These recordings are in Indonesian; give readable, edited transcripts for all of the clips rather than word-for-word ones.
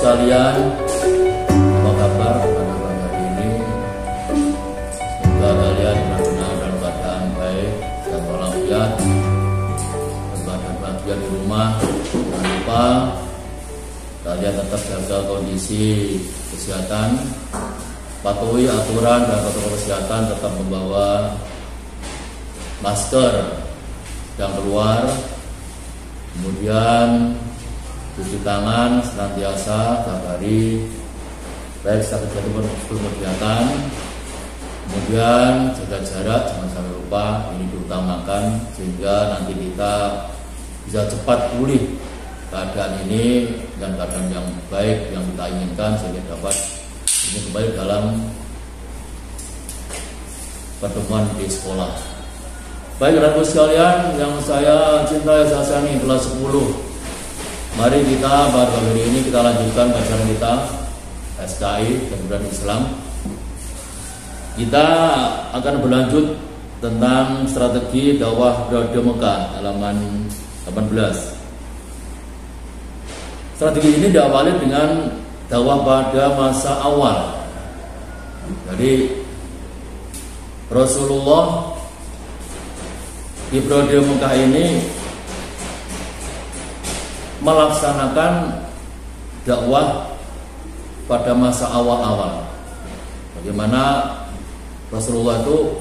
sekalian, apa kabar pada pagi ini? Semoga kalian benar-benar dalam keadaan baik dan walafiat, dan bahagia di rumah. Jangan lupa kalian tetap jaga kondisi kesehatan, patuhi aturan dan protokol kesehatan, tetap membawa masker yang keluar, kemudian cuci tangan senantiasa tiap hari, baik saat sebelum kegiatan, kemudian jaga jarak, jangan sampai lupa, ini diutamakan sehingga nanti kita bisa cepat pulih keadaan ini dan keadaan yang baik yang kita inginkan sehingga dapat kembali dalam pertemuan di sekolah. Baik rekan sekalian yang saya cintai, saya sayangi, kelas 10. Mari kita pada hari ini kita lanjutkan pelajaran kita SKI Kemudahan Islam. Kita akan berlanjut tentang strategi dakwah periode Mekah halaman 18. Strategi ini diawali dengan dakwah pada masa awal. Jadi Rasulullah di periode Mekah ini melaksanakan dakwah pada masa awal-awal. Bagaimana Rasulullah itu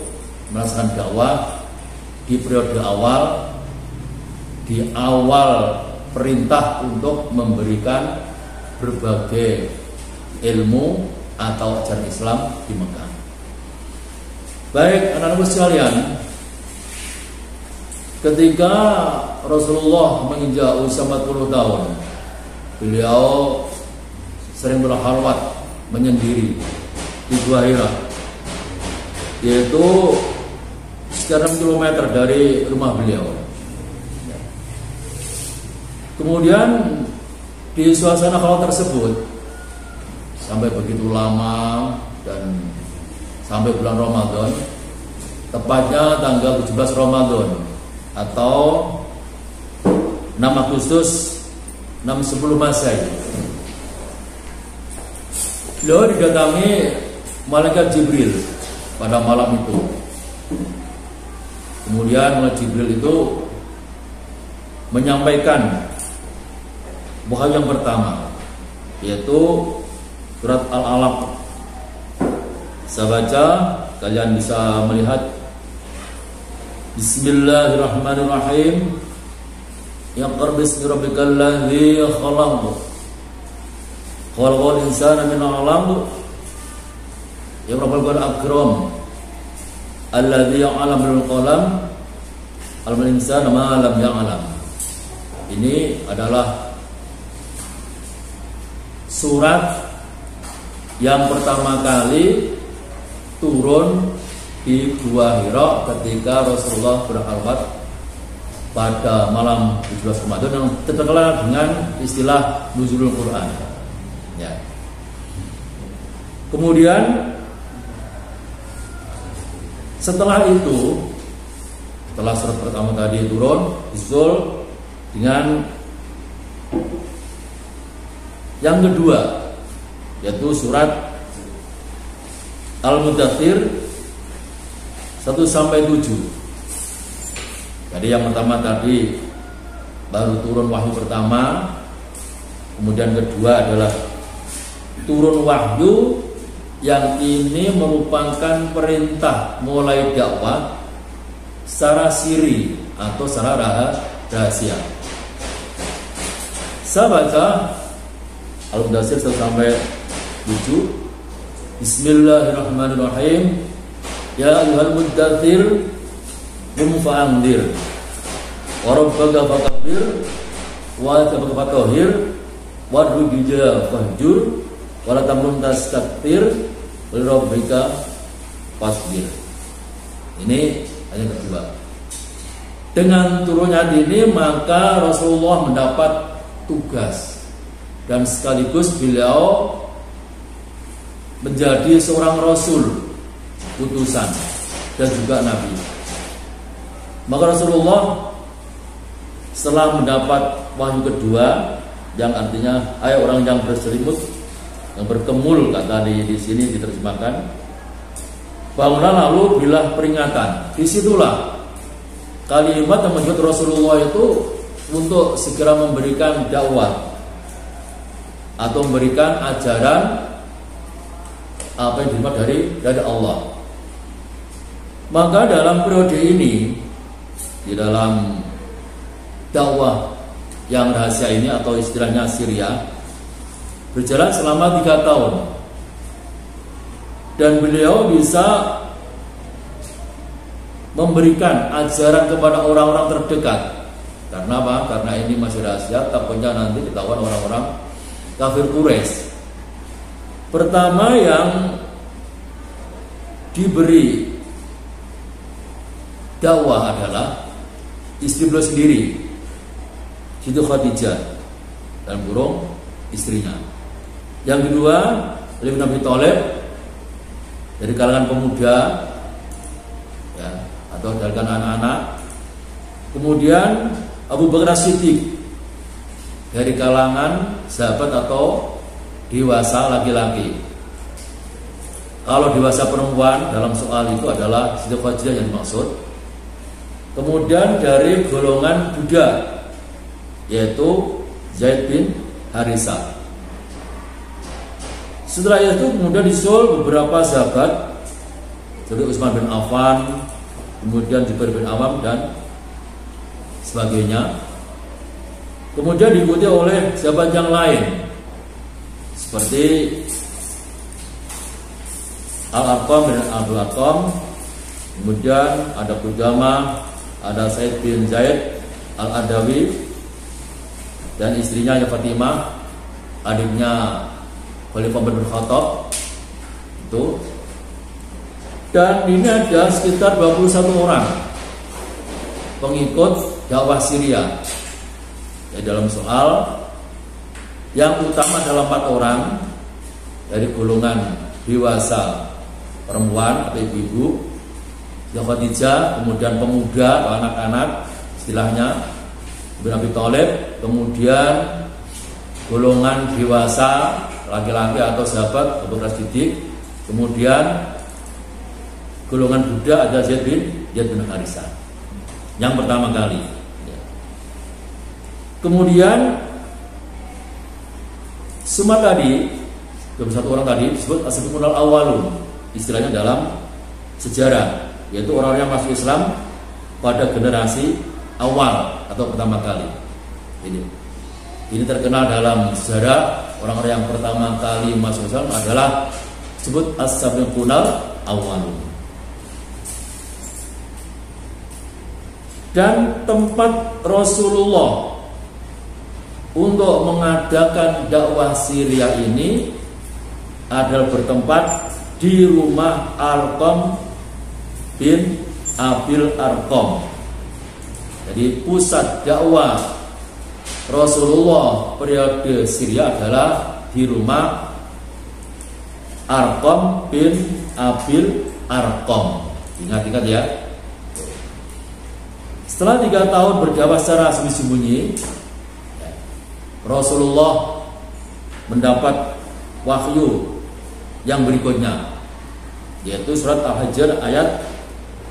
melaksanakan dakwah di periode awal, di awal perintah untuk memberikan berbagai ilmu atau ajaran Islam di Mekah. Baik anak-anakku sekalian, ketika Rasulullah menginjak usia 40 tahun, beliau sering berkhalwat menyendiri di Gua Hira, yaitu sekitar 6 km dari rumah beliau. Kemudian di suasana khalwat tersebut sampai begitu lama dan sampai bulan Ramadan, tepatnya tanggal 17 Ramadan atau 6 Agustus 610 Masehi. Beliau didatangi malaikat Jibril pada malam itu. Kemudian malaikat Jibril itu menyampaikan wahyu yang pertama, yaitu surat Al-Alaq. Saya baca, kalian bisa melihat. Bismillahirrahmanirrahim. Iqra bismi rabbikal ladzi khalaq. Khalaqal insana min 'alaq. Iqra bil akram. Alladzi 'allama bil qalam. 'allamal insana ma lam ya'lam. Ini adalah surat yang pertama kali turun di Gua Hira ketika Rasulullah berkhalwat pada malam 17 Ramadan yang terkenal dengan istilah nuzulul Quran. Ya. Kemudian setelah itu, setelah surat pertama tadi turun, disusul dengan yang kedua, yaitu surat Al-Mudaththir 1-7. Jadi yang pertama tadi baru turun wahyu pertama, kemudian kedua adalah turun wahyu yang ini merupakan perintah mulai dakwah secara siri atau secara rahasia. Saya baca Al-Mudaththir 1-7. Bismillahirrahmanirrahim. Ya ayyuhal muddaththir qum fa'anzir wa rabbaka fakabbir wa thiyabaka fatahhir wa rujza fahjur wa la tamnun tastakbir wa li rabbika fasbir. Ini ayat kedua. Dengan turunnya ini maka Rasulullah mendapat tugas dan sekaligus beliau menjadi seorang rasul utusan dan juga nabi. Maka Rasulullah setelah mendapat wahyu kedua yang artinya ayo orang yang berselimut, yang berkemul, kata di sini diterjemahkan. Bangunlah lalu bilah peringatan. Disitulah kalimat yang menyebut Rasulullah itu untuk segera memberikan dakwah atau memberikan ajaran apa yang diterima dari Allah. Maka dalam periode ini, di dalam dakwah yang rahasia ini atau istilahnya Syria, berjalan selama 3 tahun, dan beliau bisa memberikan ajaran kepada orang-orang terdekat. Karena apa? Karena ini masih rahasia, takutnya nanti ketahuan orang-orang kafir Quraisy. Pertama yang diberi dakwah adalah istri beliau sendiri, Siti Khadijah, dan burung istrinya. Yang kedua, Ali bin Abi Thalib dari kalangan pemuda, ya, atau dari kalangan anak-anak. Kemudian Abu Bakar Siddiq dari kalangan sahabat atau dewasa laki-laki. Kalau dewasa perempuan dalam soal itu adalah Siti Khadijah yang dimaksud. Kemudian dari golongan budak, yaitu Zaid bin Harisah. Setelah itu kemudian disusul beberapa sahabat seperti Utsman bin Affan, kemudian Zubair bin Awam dan sebagainya. Kemudian diikuti oleh sahabat yang lain seperti Al-Arqam bin Abdul Arqam, kemudian ada Qudamah, ada Said bin Zaid Al-Adawi, dan istrinya Fatimah, adiknya Khalifah bin Khattab itu. Dan ini ada sekitar 21 orang pengikut dakwah Syria. Ya, dalam soal yang utama adalah 4 orang dari golongan dewasa perempuan atau ibu-ibu, Khadijah, kemudian pemuda atau anak-anak istilahnya bin Abi Thalib, kemudian golongan dewasa laki-laki atau sahabat Abu Bakar Siddiq, kemudian golongan budak ada Zaid bin Harisah yang pertama kali. Kemudian semua tadi 21 orang tadi disebut as-sabiqun al-awwalun, istilahnya dalam sejarah, yaitu orang-orang yang masuk Islam pada generasi awal atau pertama kali. Ini terkenal dalam sejarah, orang-orang yang pertama kali masuk Islam adalah disebut as-sabiqun al-awwalun. Dan tempat Rasulullah untuk mengadakan dakwah Syria ini adalah bertempat di rumah Arqam bin Abil Arqam. Jadi pusat dakwah Rasulullah periode Syria adalah di rumah Arqam bin Abil Arqam. Ingat-ingat ya. Setelah 3 tahun berdakwah secara sembunyi-sembunyi, Rasulullah mendapat wahyu yang berikutnya, yaitu surat Al-Hijr ayat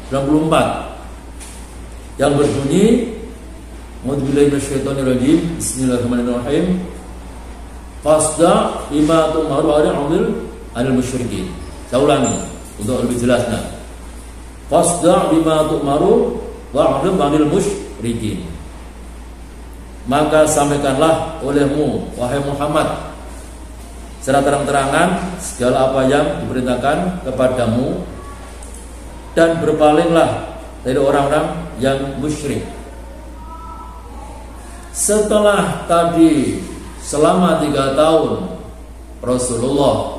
94 yang berbunyi, A'udzubillahi minasyaitonirrajim, Bismillahirrahmanirrahim, Fasda bima tu'maru anil musyrikin. Saya ulangi untuk lebih jelasnya. Fasda bima tu'maru anil musyrikin. Maka sampaikanlah olehmu, wahai Muhammad, secara terang-terangan segala apa yang diperintahkan kepadamu, dan berpalinglah dari orang-orang yang musyrik. Setelah tadi selama 3 tahun Rasulullah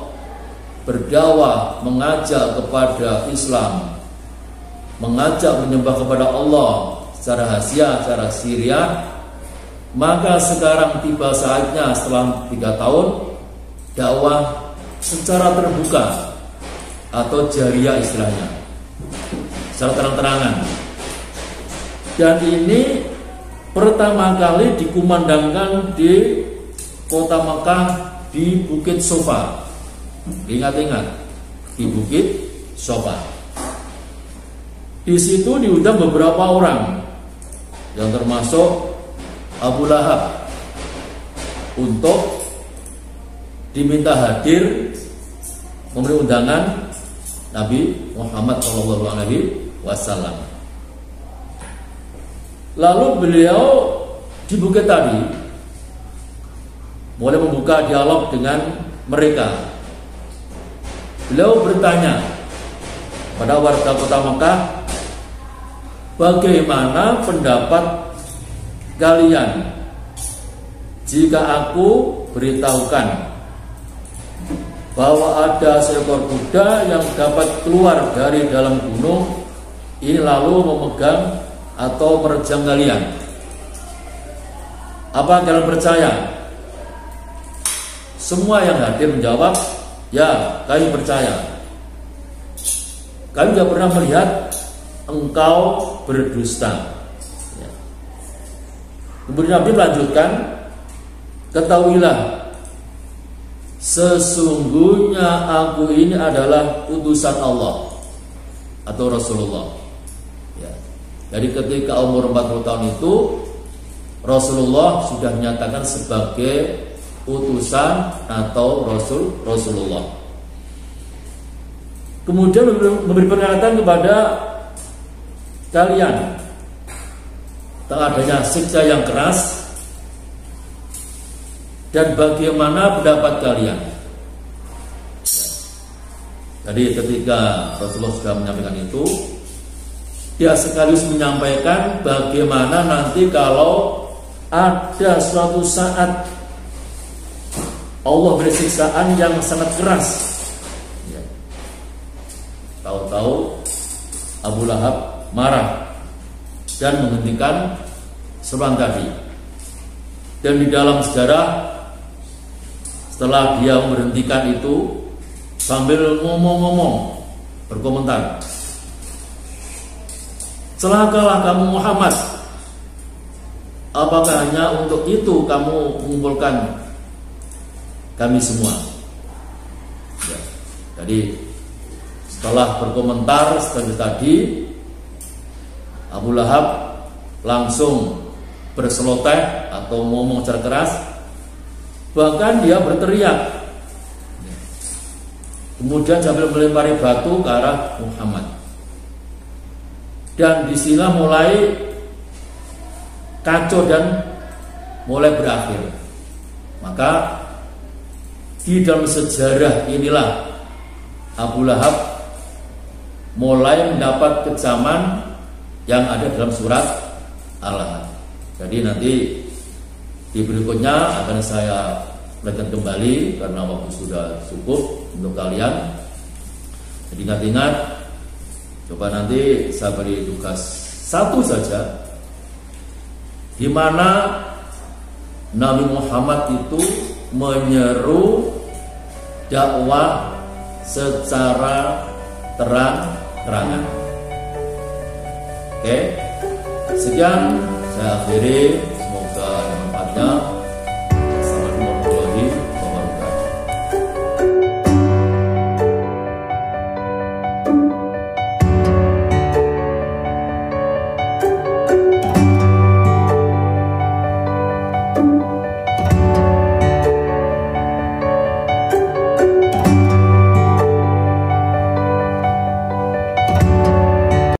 berdakwah, mengajak kepada Islam, mengajak menyembah kepada Allah secara rahasia, secara Syria, maka sekarang tiba saatnya setelah 3 tahun dakwah secara terbuka atau jariah istilahnya, secara terang-terangan. Dan ini pertama kali dikumandangkan di kota Mekah di Bukit Sofa. Ingat-ingat, di Bukit Sofa. Di situ diundang beberapa orang, yang termasuk Abu Lahab, untuk diminta hadir memberi undangan Nabi Muhammad SAW. Lalu beliau di bukit tadi mulai membuka dialog dengan mereka. Beliau bertanya pada warga kota Mekah, bagaimana pendapat kalian jika aku beritahukan bahwa ada seekor kuda yang dapat keluar dari dalam gunung ini lalu memegang atau menerjang kalian? Apa kalian percaya? Semua yang hadir menjawab, ya, kami percaya. Kami tidak pernah melihat engkau berdusta. Ya. Kemudian Nabi melanjutkan, ketahuilah, sesungguhnya aku ini adalah utusan Allah atau Rasulullah. Ya. Jadi ketika umur 40 tahun itu, Rasulullah sudah menyatakan sebagai utusan atau Rasulullah. Kemudian memberi peringatan kepada kalian tentang adanya siksa yang keras dan bagaimana pendapat kalian. Jadi ketika Rasulullah sudah menyampaikan itu, dia sekaligus menyampaikan bagaimana nanti kalau ada suatu saat Allah beri siksaan yang sangat keras. Ya. Tahu-tahu Abu Lahab marah dan menghentikan seruan tadi. Dan di dalam sejarah, setelah dia memberhentikan itu, sambil ngomong-ngomong, berkomentar, celakalah kamu Muhammad, apakah hanya untuk itu kamu mengumpulkan kami semua? Ya. Jadi setelah berkomentar seperti tadi, Abu Lahab langsung berseloteh atau ngomong secara keras, bahkan dia berteriak, kemudian sambil melempari batu ke arah Muhammad. Dan disinilah mulai kacau dan mulai berakhir. Maka di dalam sejarah inilah Abu Lahab mulai mendapat kecaman yang ada dalam surat Al-Lahab. Jadi nanti di berikutnya akan saya lanjutkan kembali karena waktu sudah cukup untuk kalian. Jadi ingat-ingat, coba nanti saya beri tugas satu saja, di mana Nabi Muhammad itu menyeru dakwah secara terang-terangan. Oke, sekian saya akhiri.